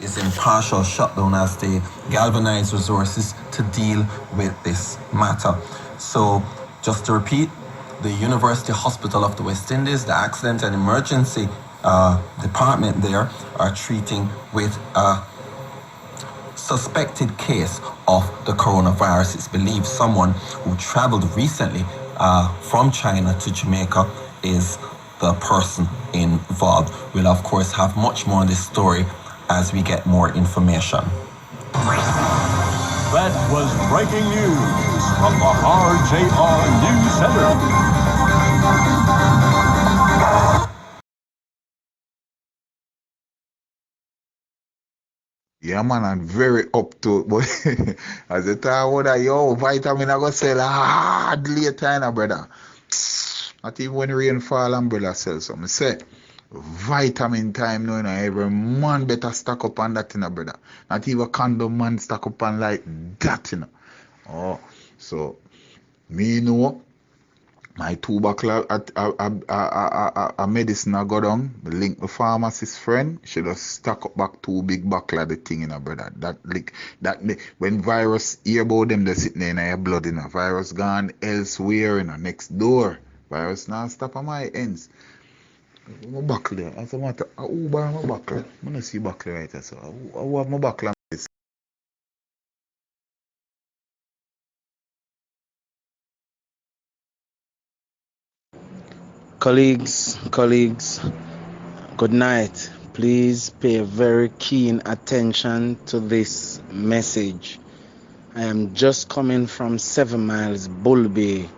is in partial shutdown as they galvanize resources to deal with this matter. So, just to repeat, the University Hospital of the West Indies, the Accident and Emergency Department there, are treating with a suspected case of the coronavirus. It's believed someone who traveled recently from China to Jamaica is the person involved. We'll of course have much more on this story as we get more information. That was breaking news from the RJR News Center. Yeah, man, I'm very up to it. But as the time what yo, vitamin I go sell hard later, brother. Not even when rain fall, umbrella sell some. I say, vitamin time now, every man better stack up on that, brother. Not even condom man stack up on like that, Oh, so me know my 2 bottle of medicine I go down. Link the pharmacist friend. She just stack up back 2 big bottle of the thing, brother. When virus hear about them, they sitting in your blood, Virus gone elsewhere, next door. Virus now stop on my ends. My buckle there. As a matter, who buy my buckle? I don't see buckle right there. So who have my buckle? Colleagues, good night. Please pay very keen attention to this message. I am just coming from 7 Miles Bull Bay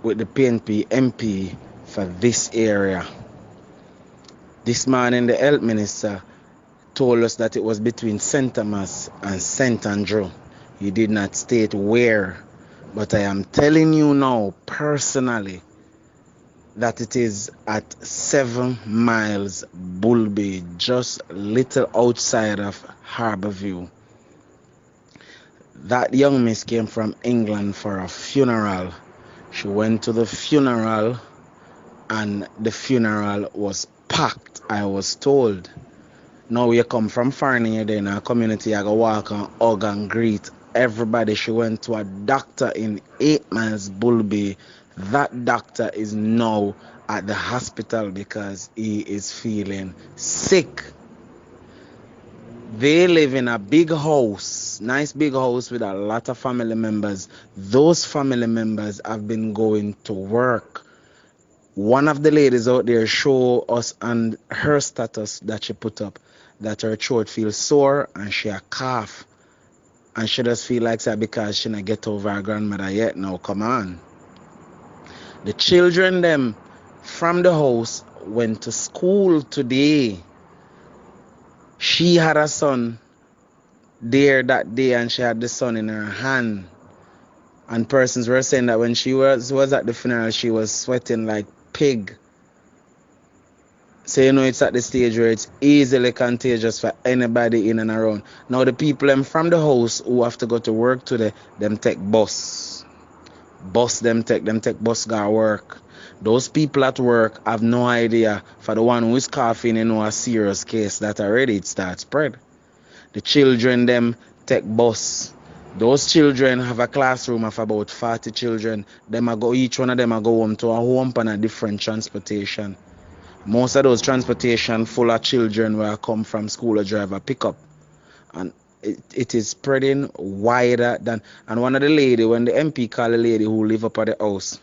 with the PNP MP for this area. This morning the health minister told us that it was between St. Thomas and St. Andrew. He did not state where, but I am telling you now personally that it is at 7 Miles Bull Bay, just little outside of Harborview. That young miss came from England for a funeral. She went to the funeral and the funeral was packed, I was told. Now you come from foreign and you're there in a community, I go walk and hug and greet everybody. She went to a doctor in 8 Miles Bull Bay. That doctor is now at the hospital because he is feeling sick. They live in a big house, nice big house with a lot of family members. Those family members have been going to work. One of the ladies out there show us on her status that she put up that her throat feels sore and she a cough. And she just feel like that because she not get over her grandmother yet. Now come on. The children them from the house went to school today. She had a son there that day and she had the son in her hand. And persons were saying that when she was at the funeral, she was sweating like pig. So it's at the stage where it's easily contagious for anybody in and around. Now the people them from the house who have to go to work today, them take bus. Them take bus go work. Those people at work have no idea. For the one who is coughing, a serious case that already it starts spread. The children them take bus. Those children have a classroom of about 40 children. Each one of them go home to a home on a different transportation. Most of those transportation full of children where come from school or driver pickup. And it is spreading wider than. And one of the lady, when the MP called the lady who live up at the house,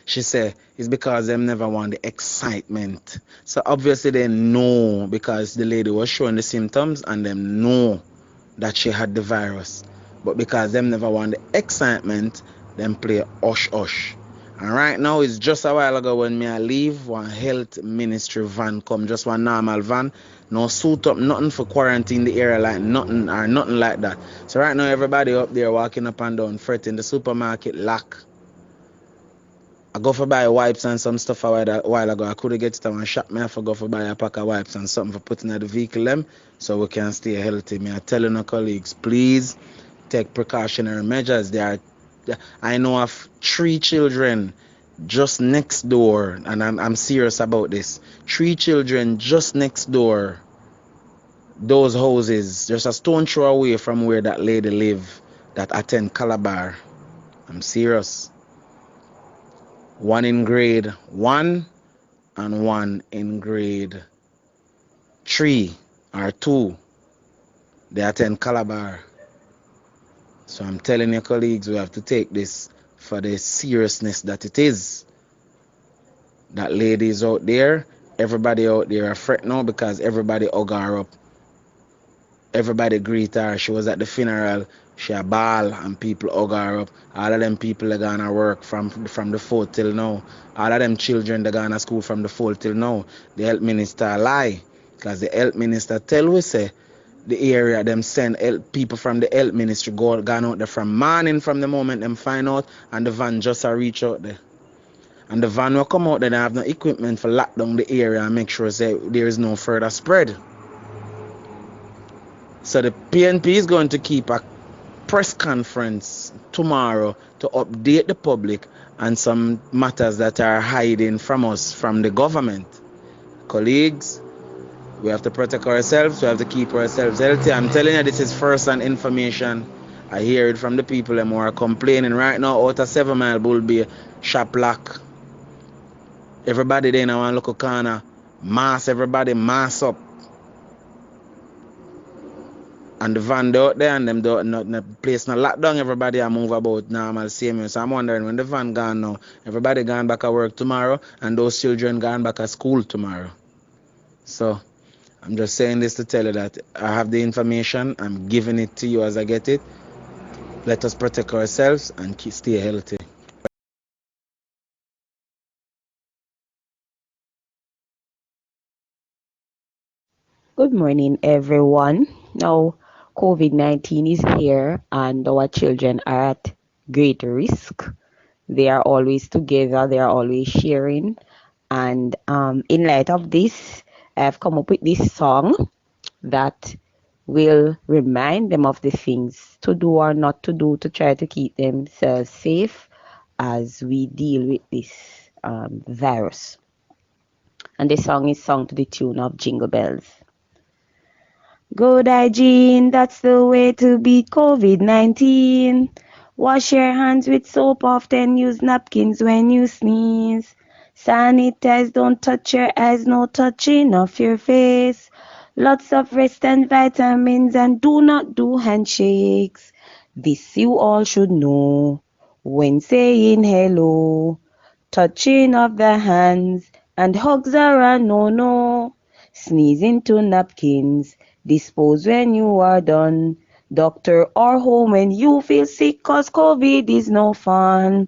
she said it's because them never want the excitement. So obviously they know because the lady was showing the symptoms and them know that she had the virus. But because them never want the excitement, them play hush hush. And right now it's just a while ago when I leave, one health ministry van come, just one normal van. No suit up, nothing for quarantine the area like nothing like that. So right now everybody up there walking up and down, fretting the supermarket lock. I go for buy wipes and some stuff a while ago. I couldn't get it and shop me. I go for buy a pack of wipes and something for putting in the vehicle them so we can stay healthy. Me I telling our colleagues, please take precautionary measures. I know of 3 children just next door, and I'm serious about this. 3 children just next door those houses just a stone throw away from where that lady live that attend Calabar. I'm serious. One in grade 1 and one in grade 3 or 2. They attend Calabar. So I'm telling your colleagues, we have to take this for the seriousness that it is. That lady is out there. Everybody out there are fret now because everybody hug her up. Everybody greet her. She was at the funeral. She a ball and people hug her up. All of them people are gonna work from the 4th till now. All of them children they gonna school from the 4th till now. The health minister lie. Because the health minister tell we say the area them send people from the health ministry gone out there from morning from the moment them find out and the van just a reach out there. And the van will come out there and have no equipment for lock down the area and make sure say there is no further spread. So the PNP is going to keep a press conference tomorrow to update the public on some matters that are hiding from us, from the government. Colleagues, we have to protect ourselves. We have to keep ourselves healthy. I'm telling you, this is first-hand information. I hear it from the people who are complaining right now out of 7 Mile Bull Bay, shop lock. Everybody there in one local corner, mass, everybody mass up. And the van out there and them the place not locked down, everybody are move about normal same way. So I'm wondering when the van gone now, everybody gone back at work tomorrow and those children gone back at school tomorrow. So I'm just saying this to tell you that I have the information. I'm giving it to you as I get it. Let us protect ourselves and stay healthy. Good morning, everyone. Now, COVID 19 is here, and our children are at great risk. They are always together, they are always sharing. And in light of this, I've come up with this song that will remind them of the things to do or not to do to try to keep themselves safe as we deal with this virus. And the song is sung to the tune of Jingle Bells. Good hygiene, that's the way to beat COVID 19. Wash your hands with soap, often use napkins when you sneeze. Sanitize, don't touch your eyes, no touching of your face. Lots of rest and vitamins, and do not do handshakes. This you all should know when saying hello. Touching of the hands and hugs are a no-no. Sneeze into napkins, dispose when you are done. Doctor or home when you feel sick, cause COVID is no fun.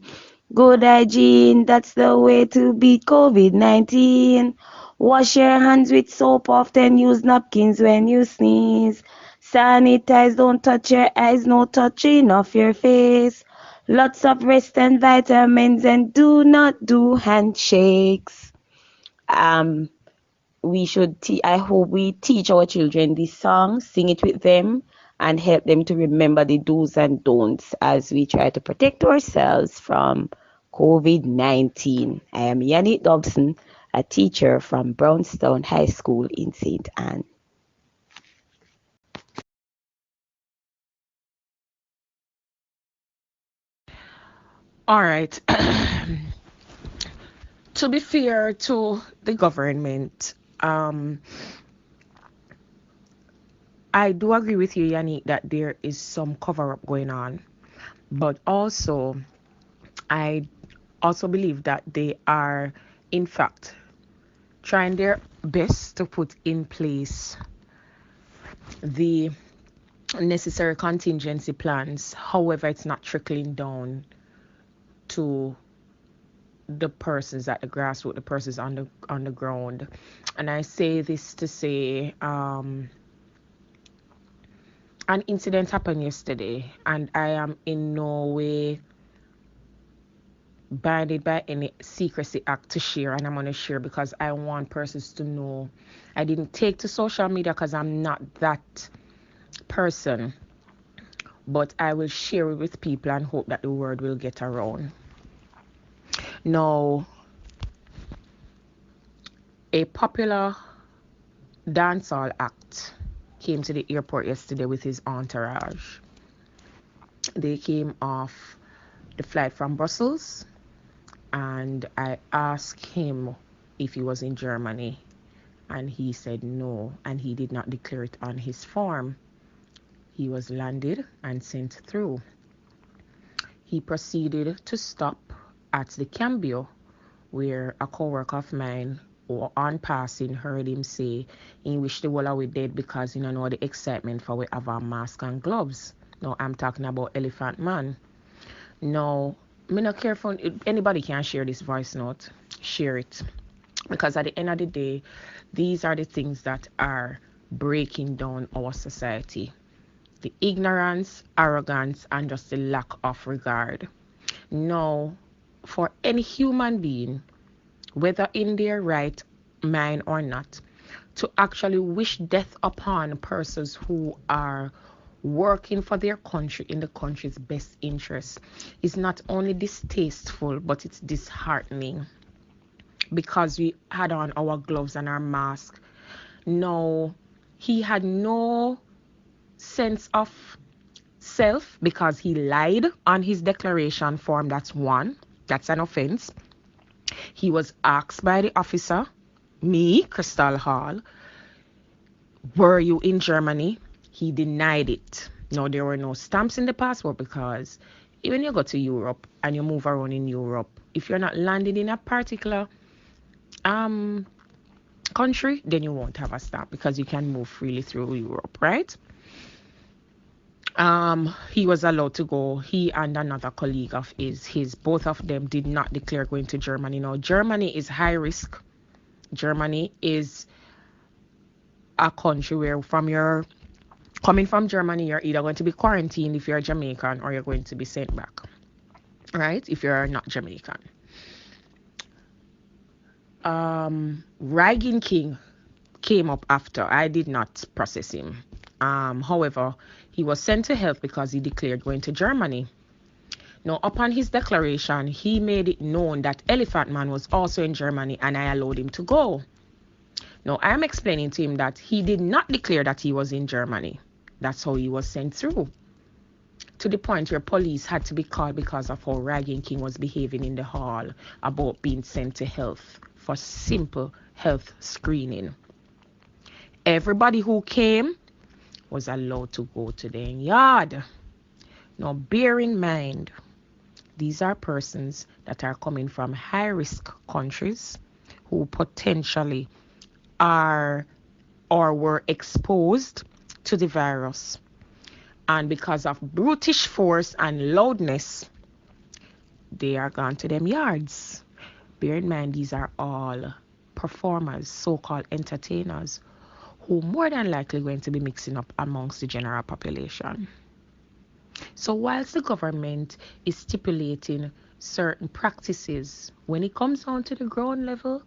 Good hygiene, that's the way to beat COVID 19. Wash your hands with soap, often use napkins when you sneeze. Sanitize, don't touch your eyes, no touching of your face. Lots of rest and vitamins, and do not do handshakes. Um, I hope we teach our children this song, sing it with them, and help them to remember the do's and don'ts as we try to protect ourselves from COVID 19. I am Yannick Dobson, a teacher from Brownstown High School in St. Anne. All right. To be fair to the government, I do agree with you, Yannick, that there is some cover up going on. But also, I also believe that they are, in fact, trying their best to put in place the necessary contingency plans. However, it's not trickling down to the persons at the grassroots, the persons on the ground. And I say this to say, an incident happened yesterday, and I am in no way binded by any secrecy act to share, and I'm going to share because I want persons to know. I didn't take to social media because I'm not that person, but I will share it with people and hope that the word will get around. Now, a popular dancehall act came to the airport yesterday with his entourage. They came off the flight from Brussels, and I asked him if he was in Germany, and he said no, and he did not declare it on his form. He was landed and sent through. He proceeded to stop at the Cambio, where a co-worker of mine or on passing heard him say he wished the whole we dead because you know the excitement for we have our mask and gloves. Now I'm talking about Elephant Man. Now, me not careful. Anybody can share this voice note. Share it. Because at the end of the day, these are the things that are breaking down our society. The ignorance, arrogance, and just the lack of regard. Now, for any human being, whether in their right mind or not, to actually wish death upon persons who are working for their country in the country's best interest is not only distasteful, but it's disheartening, because we had on our gloves and our mask. No, he had no sense of self because he lied on his declaration form. That's one. That's an offense. He was asked by the officer, me, Crystal Hall, were you in Germany? He denied it. No, there were no stamps in the passport because when you go to Europe and you move around in Europe, if you're not landing in a particular country, then you won't have a stamp because you can move freely through Europe, right? He was allowed to go. He and another colleague of his both of them did not declare going to Germany. Now, Germany is high risk. Germany is a country where coming from Germany, you're either going to be quarantined if you're Jamaican or you're going to be sent back, right? If you're not Jamaican. Ragging King came up after. I did not process him. However, he was sent to health because he declared going to Germany. Now, upon his declaration, he made it known that Elephant Man was also in Germany and I allowed him to go. Now, I'm explaining to him that he did not declare that he was in Germany. That's how he was sent through. To the point where police had to be called because of how Ragging King was behaving in the hall about being sent to health for simple health screening. Everybody who came was allowed to go to their yard. Now, bear in mind, these are persons that are coming from high-risk countries who potentially are or were exposed to the virus. And because of brutish force and loudness, they are gone to them yards. Bear in mind, these are all performers, so-called entertainers, who more than likely going to be mixing up amongst the general population. So whilst the government is stipulating certain practices, when it comes down to the ground level,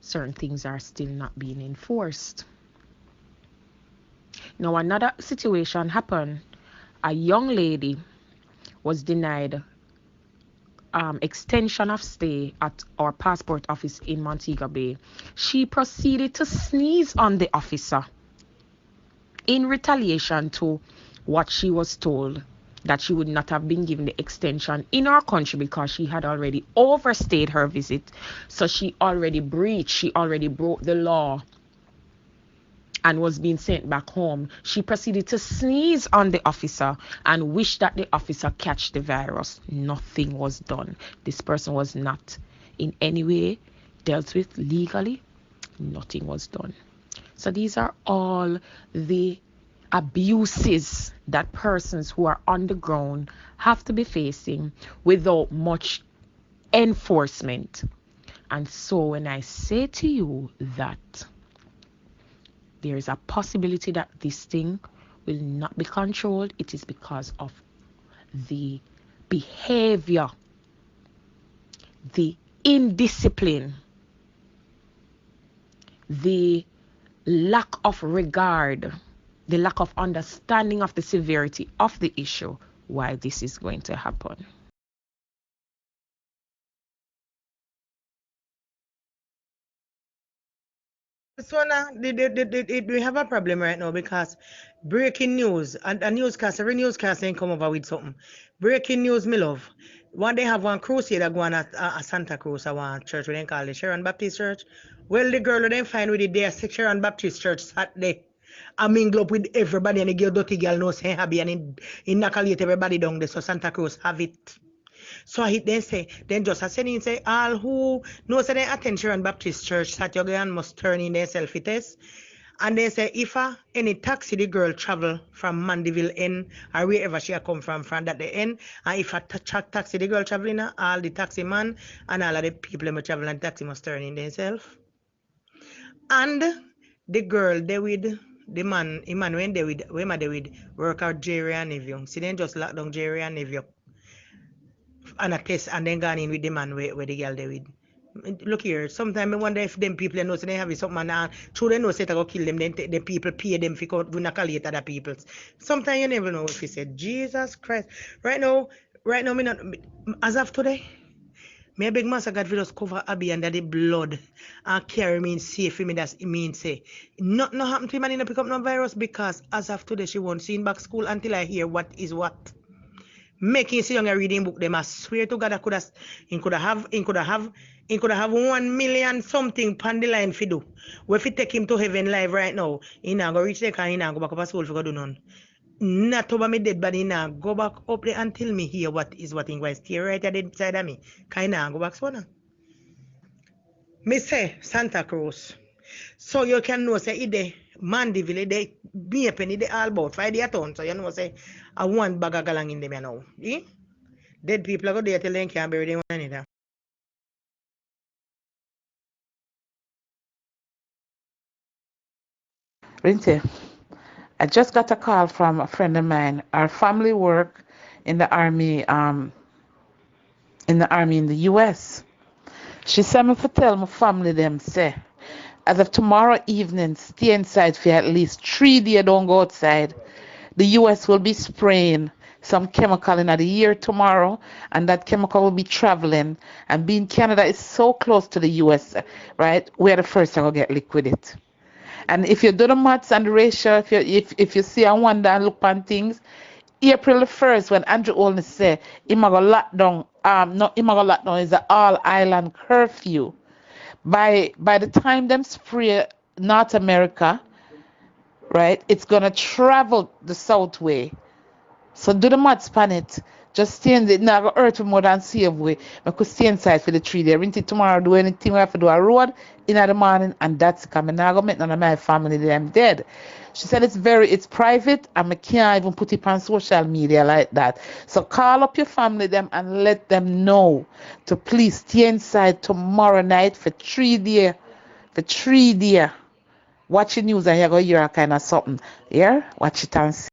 certain things are still not being enforced. Now, another situation happened. A young lady was denied extension of stay at our passport office in Montego Bay. She proceeded to sneeze on the officer in retaliation to what she was told that she would not have been given the extension in our country because she had already overstayed her visit. So she already broke the law and was being sent back home. She proceeded to sneeze on the officer and wish that the officer catch the virus. Nothing was done. This person was not in any way dealt with legally. Nothing was done. So these are all the abuses that persons who are on the ground have to be facing without much enforcement. And so when I say to you that there is a possibility that this thing will not be controlled, it is because of the behavior, the indiscipline, the lack of regard, the lack of understanding of the severity of the issue why this is going to happen. So now we have a problem right now because breaking news and a newscast, every newscast ain't come over with something. Breaking news, me love. One day have one crusade that go on at Santa Cruz, I want church, we then call it Sharon Baptist Church. Well, the girl then find with it there, Sharon Baptist Church Saturday. I mingle up with everybody and the girl, dirty girl knows say happy and in knackle everybody down there. So Santa Cruz have it. So he then say, then just I said he say, all who know say they attend Sharon Baptist Church, that your girl must turn in their selfie test. And they say if any taxi the girl travel from Mandeville End or wherever she come from that the end, and if a taxi the girl traveling, all the taxi man and all of the people who travel and taxi must turn in themselves. And the girl they with the man, Emmanuel they with where they with work out Jerry and Neville. See then just lock down Jerry and Neville and a test and then gone in with the man where the girl they with. Look here, sometimes I wonder if them people know so they have something and true they know say to go kill them, then the people pay them for go knackle other people's. Sometimes you never know if he said Jesus Christ. Right now, me not as of today. Me a beg Master God for just cover Abby under the blood and carry me in safe for me. That's it mean say. Nothing no happen to him and he no pick up no virus because as of today she won't see him back school until I hear what is what. Making so young a reading book them I swear to God I could have 1 million something pan the line for do. We if take him to heaven live right now, he not go reach there and he not go back up a school for go do none. Not over me dead body now. Go back up there until me hear what is what in going stay right at the side of me. Can I go back so now? Me say Santa Cruz. So you can know say ide Mandeville, they be a penny, they all about 5 day a ton. So you know say I one bag of galang in them now. Eh? Dead people are go there till they can't bury them either. Rinty, I just got a call from a friend of mine. Our family work in the army, in the US. She said me to tell my family them say, as of tomorrow evening, stay inside for at least 3 days, don't go outside. The US will be spraying some chemical in the year tomorrow, and that chemical will be traveling. And being Canada is so close to the US, right? We're the first to go get liquid it. And if you do the maths and the ratio, if you see and wonder and look on things, April the 1st, when Andrew Olney say him a go lock down, no, him a go lock down is an all island curfew. By the time them spray North America, right, it's gonna travel the south way. So do the maths pan it. Just stay in the now go hurt we more than save way. I could stay inside for the 3 days. Rinty tomorrow do anything we have to do a road in the morning and that's coming. Now go make none of my family them dead. She said it's private and I can't even put it on social media like that. So call up your family them and let them know to please stay inside tomorrow night for 3 days. For 3 days. Watch the news and you're gonna hear a kind of something. Yeah? Watch it and see.